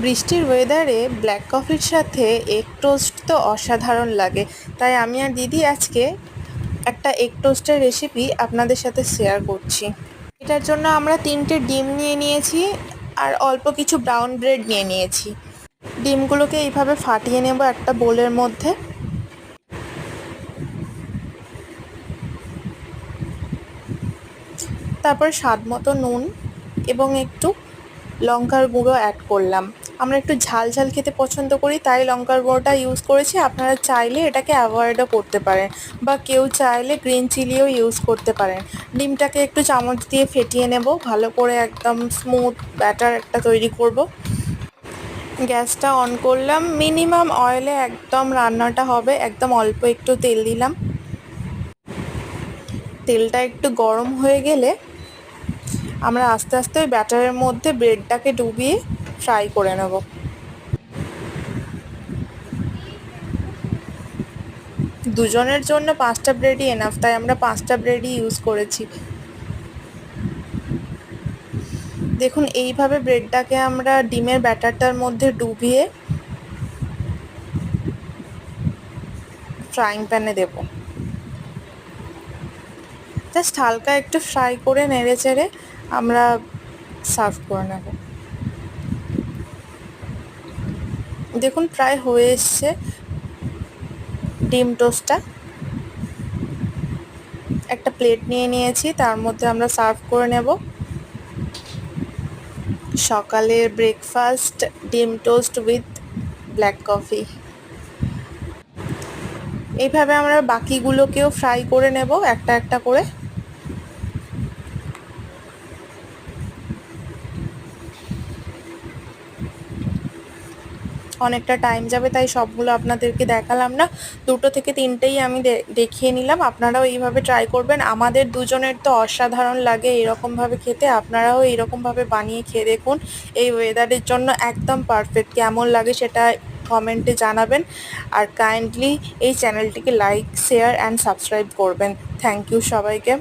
বৃষ্টির ওয়েদারে ব্ল্যাক কফির সাথে এগ টোস্ট তো অসাধারণ লাগে। তাই আমি আর দিদি আজকে একটা এগ টোস্টের রেসিপি আপনাদের সাথে শেয়ার করছি। এটার জন্য আমরা 3টে ডিম নিয়ে নিয়েছি আর অল্প কিছু ব্রাউন ব্রেড নিয়ে নিয়েছি। ডিমগুলোকে এইভাবে ফাটিয়ে নেব একটা বোলের মধ্যে। তারপর স্বাদ মতো নুন এবং একটু লঙ্কার গুঁড়ো অ্যাড করলাম। আমরা একটু ঝাল ঝাল খেতে পছন্দ করি, তাই লঙ্কার গুঁড়োটা ইউজ করেছি। আপনারা চাইলে এটাকে অ্যাভয়েডও করতে পারেন, বা কেউ চাইলে গ্রিন চিলিও ইউজ করতে পারেন। ডিমটাকে একটু চামচ দিয়ে ফেটিয়ে নেব ভালো করে, একদম স্মুথ ব্যাটার একটা তৈরি করব। গ্যাসটা অন করলাম, মিনিমাম অয়েলে একদম রান্নাটা হবে। একদম অল্প একটু তেল দিলাম। তেলটা একটু গরম হয়ে গেলে আমরা আস্তে আস্তে ওই ব্যাটারের মধ্যে ব্রেডটাকে ডুবিয়ে ফ্রাই করে নেব। দুজনের জন্য 5টা ব্রেডই এনাফ, তাই আমরা 5টা ব্রেডই ইউজ করেছি। দেখুন, এইভাবে ব্রেডটাকে আমরা ডিমের ব্যাটারটার মধ্যে ডুবিয়ে ফ্রাইং প্যানে দেব। জাস্ট হালকা একটু ফ্রাই করে নেড়ে চেড়ে আমরা সার্ভ করে নেব। দেখুন, প্রায় হয়ে এসছে ডিম টোস্টটা। একটা প্লেট নিয়ে নিয়েছি, তার মধ্যে আমরা সার্ভ করে নেব। সকালের ব্রেকফাস্ট ডিম টোস্ট উইথ ব্ল্যাক কফি। এইভাবে আমরা বাকিগুলোকেও ফ্রাই করে নেব একটা একটা করে। অনেকটা টাইম যাবে, তাই সবগুলো আপনাদেরকে দেখালাম না। 2টো থেকে 3টেই আমি দেখিয়ে নিলাম। আপনারাও এইভাবে ট্রাই করবেন। আমাদের দুজনের তো অসাধারণ লাগে এরকমভাবে খেতে। আপনারাও এইরকমভাবে বানিয়ে খেয়ে দেখুন। এই ওয়েদারের জন্য একদম পারফেক্ট। কেমন লাগে সেটা কমেন্টে জানাবেন। আর কাইন্ডলি এই চ্যানেলটিকে লাইক, শেয়ার অ্যান্ড সাবস্ক্রাইব করবেন। থ্যাংক ইউ সবাইকে।